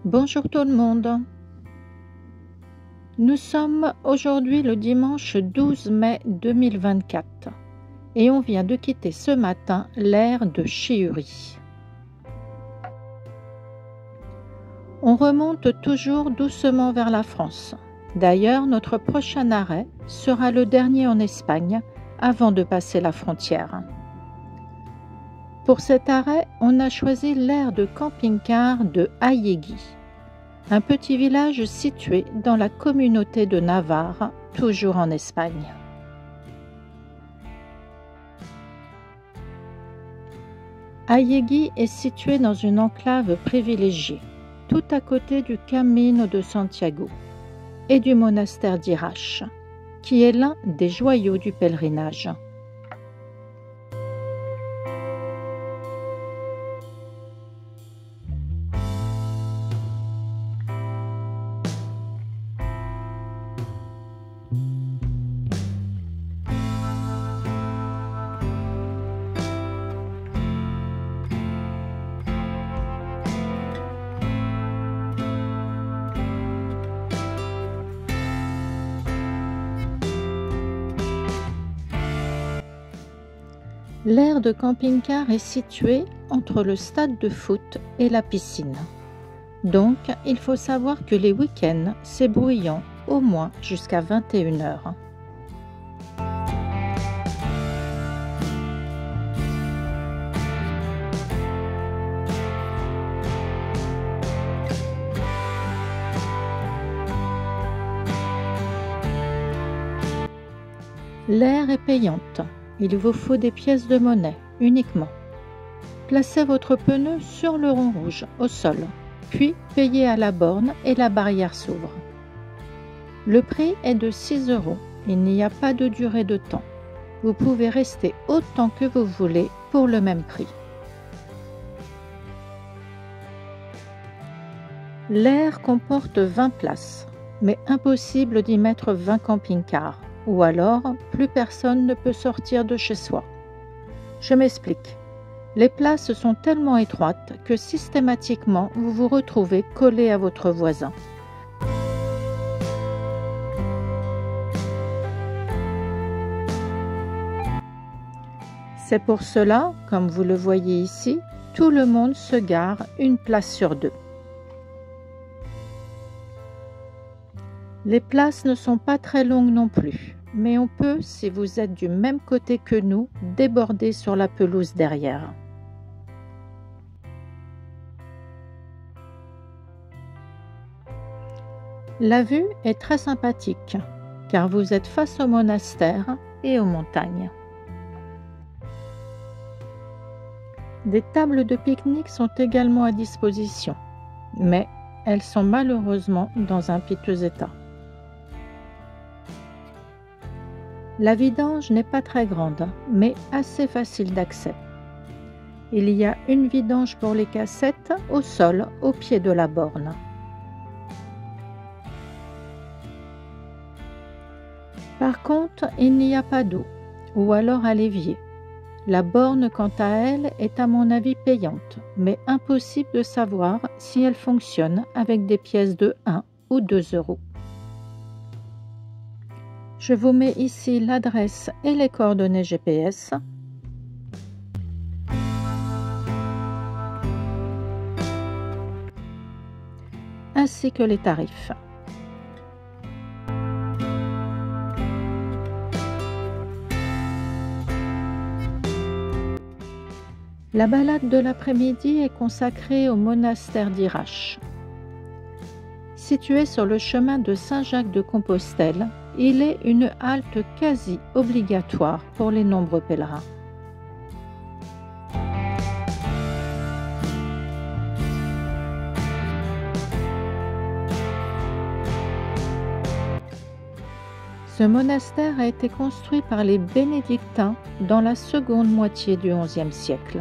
Bonjour tout le monde. Nous sommes aujourd'hui le dimanche 12 mai 2024 et on vient de quitter ce matin l'aire de Chihury. On remonte toujours doucement vers la France. D'ailleurs, notre prochain arrêt sera le dernier en Espagne avant de passer la frontière. Pour cet arrêt, on a choisi l'aire de camping-car de Ayegui, un petit village situé dans la communauté de Navarre, toujours en Espagne. Ayegui est situé dans une enclave privilégiée, tout à côté du Camino de Santiago et du monastère d'Irach, qui est l'un des joyaux du pèlerinage. L'aire de camping-car est située entre le stade de foot et la piscine. Donc, il faut savoir que les week-ends, c'est bruyant au moins jusqu'à 21 h. L'aire est payante. Il vous faut des pièces de monnaie uniquement. Placez votre pneu sur le rond rouge au sol, puis payez à la borne et la barrière s'ouvre. Le prix est de 6 €. Il n'y a pas de durée de temps. Vous pouvez rester autant que vous voulez pour le même prix. L'aire comporte 20 places, mais impossible d'y mettre 20 camping-cars. Ou alors, plus personne ne peut sortir de chez soi. Je m'explique. Les places sont tellement étroites que systématiquement, vous vous retrouvez collé à votre voisin. C'est pour cela, comme vous le voyez ici, tout le monde se gare une place sur deux. Les places ne sont pas très longues non plus, mais on peut, si vous êtes du même côté que nous, déborder sur la pelouse derrière. La vue est très sympathique, car vous êtes face au monastère et aux montagnes. Des tables de pique-nique sont également à disposition, mais elles sont malheureusement dans un piteux état. La vidange n'est pas très grande, mais assez facile d'accès. Il y a une vidange pour les cassettes au sol, au pied de la borne. Par contre, il n'y a pas d'eau, ou alors à l'évier. La borne, quant à elle, est à mon avis payante, mais impossible de savoir si elle fonctionne avec des pièces de 1 ou 2 €. Je vous mets ici l'adresse et les coordonnées GPS. Ainsi que les tarifs. La balade de l'après-midi est consacrée au monastère d'Irach. Situé sur le chemin de Saint-Jacques-de-Compostelle, il est une halte quasi obligatoire pour les nombreux pèlerins. Ce monastère a été construit par les bénédictins dans la seconde moitié du XIe siècle.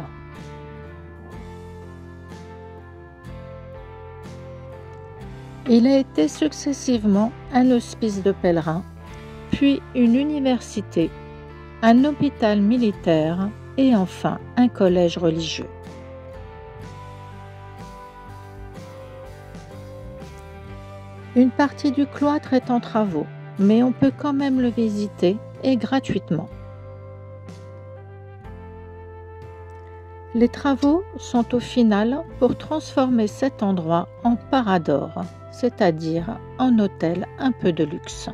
Il a été successivement un hospice de pèlerins, puis une université, un hôpital militaire et enfin un collège religieux. Une partie du cloître est en travaux, mais on peut quand même le visiter et gratuitement. Les travaux sont au final pour transformer cet endroit en parador, c'est-à-dire en hôtel un peu de luxe.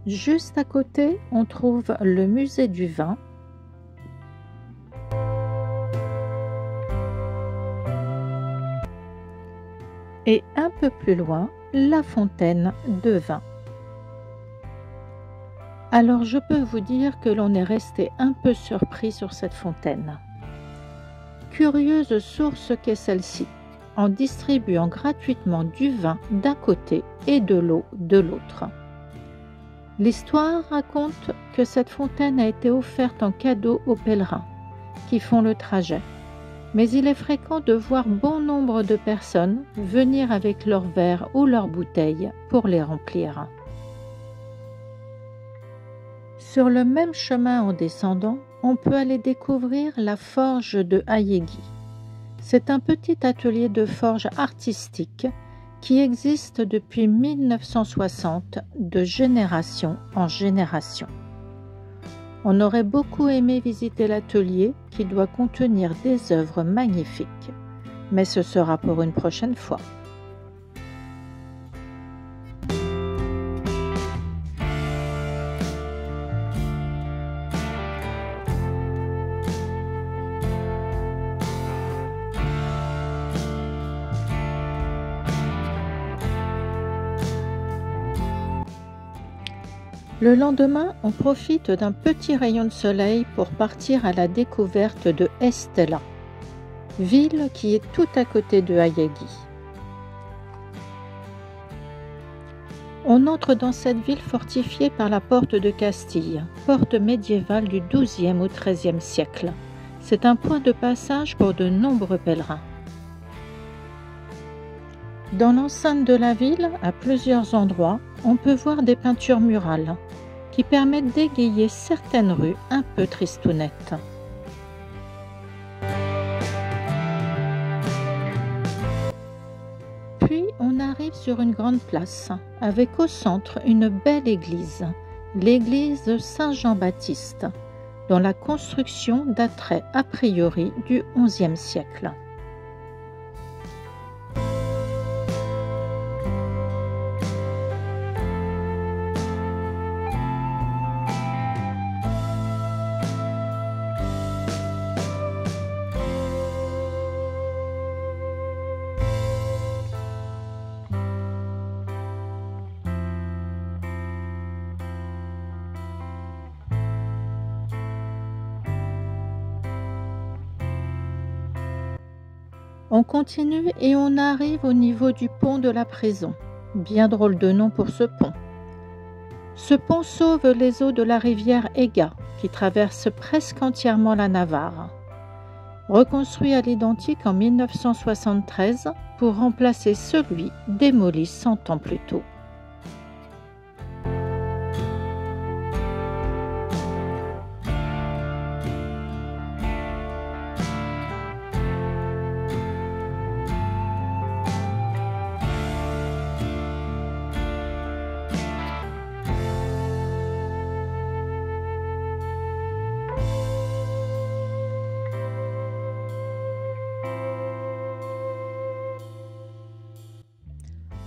Juste à côté, on trouve le musée du vin et un peu plus loin, la fontaine de vin. Alors je peux vous dire que l'on est resté un peu surpris sur cette fontaine. Curieuse source qu'est celle-ci, en distribuant gratuitement du vin d'un côté et de l'eau de l'autre. L'histoire raconte que cette fontaine a été offerte en cadeau aux pèlerins qui font le trajet, mais il est fréquent de voir bon nombre de personnes venir avec leurs verres ou leurs bouteilles pour les remplir. Sur le même chemin en descendant, on peut aller découvrir la forge de Ayegui. C'est un petit atelier de forge artistique qui existe depuis 1960 de génération en génération. On aurait beaucoup aimé visiter l'atelier qui doit contenir des œuvres magnifiques, mais ce sera pour une prochaine fois. Le lendemain, on profite d'un petit rayon de soleil pour partir à la découverte de Estella, ville qui est tout à côté de Ayegui. On entre dans cette ville fortifiée par la porte de Castille, porte médiévale du XIIe au XIIIe siècle. C'est un point de passage pour de nombreux pèlerins. Dans l'enceinte de la ville, à plusieurs endroits, on peut voir des peintures murales qui permettent d'égayer certaines rues un peu tristounettes. Puis on arrive sur une grande place, avec au centre une belle église, l'église Saint-Jean-Baptiste, dont la construction daterait a priori du XIe siècle. On continue et on arrive au niveau du pont de la prison. Bien drôle de nom pour ce pont. Ce pont sauve les eaux de la rivière Ega, qui traverse presque entièrement la Navarre. Reconstruit à l'identique en 1973 pour remplacer celui démoli 100 ans plus tôt.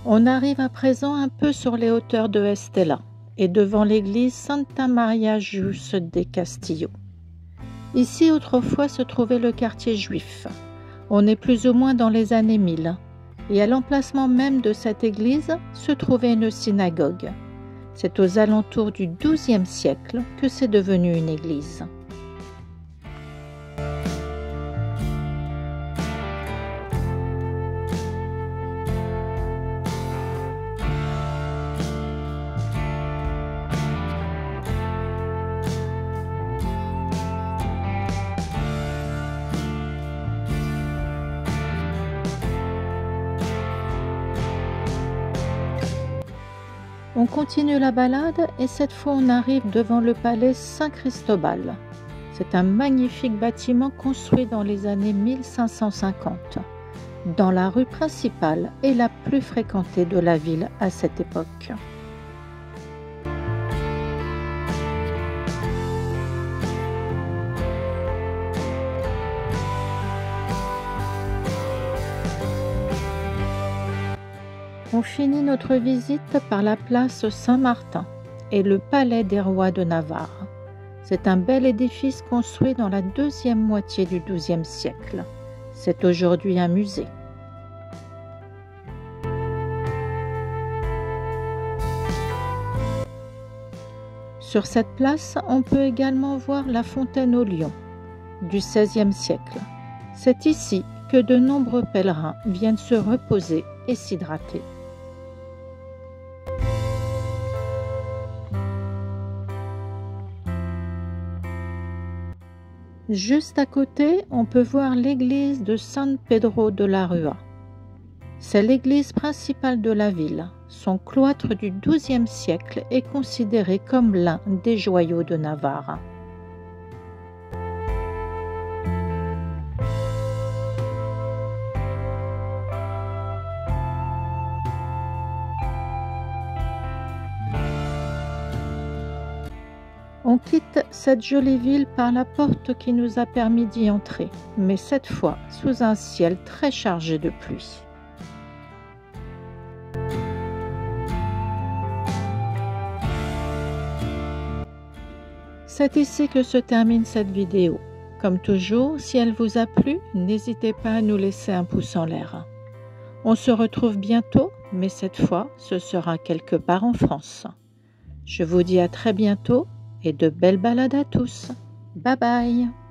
On arrive à présent un peu sur les hauteurs de Estella et devant l'église Santa Maria Jus de Castillo. Ici, autrefois, se trouvait le quartier juif. On est plus ou moins dans les années 1000 et à l'emplacement même de cette église se trouvait une synagogue. C'est aux alentours du XIIe siècle que c'est devenu une église. On continue la balade et cette fois on arrive devant le palais Saint-Cristobal. C'est un magnifique bâtiment construit dans les années 1550, dans la rue principale et la plus fréquentée de la ville à cette époque. On finit notre visite par la place Saint-Martin et le palais des rois de Navarre. C'est un bel édifice construit dans la deuxième moitié du XIIe siècle. C'est aujourd'hui un musée. Sur cette place, on peut également voir la fontaine aux lions du XVIe siècle. C'est ici que de nombreux pèlerins viennent se reposer et s'hydrater. Juste à côté, on peut voir l'église de San Pedro de la Rua. C'est l'église principale de la ville. Son cloître du XIIe siècle est considéré comme l'un des joyaux de Navarre. On quitte cette jolie ville par la porte qui nous a permis d'y entrer, mais cette fois sous un ciel très chargé de pluie. C'est ici que se termine cette vidéo. Comme toujours, si elle vous a plu, n'hésitez pas à nous laisser un pouce en l'air. On se retrouve bientôt, mais cette fois, ce sera quelque part en France. Je vous dis à très bientôt et de belles balades à tous. Bye bye!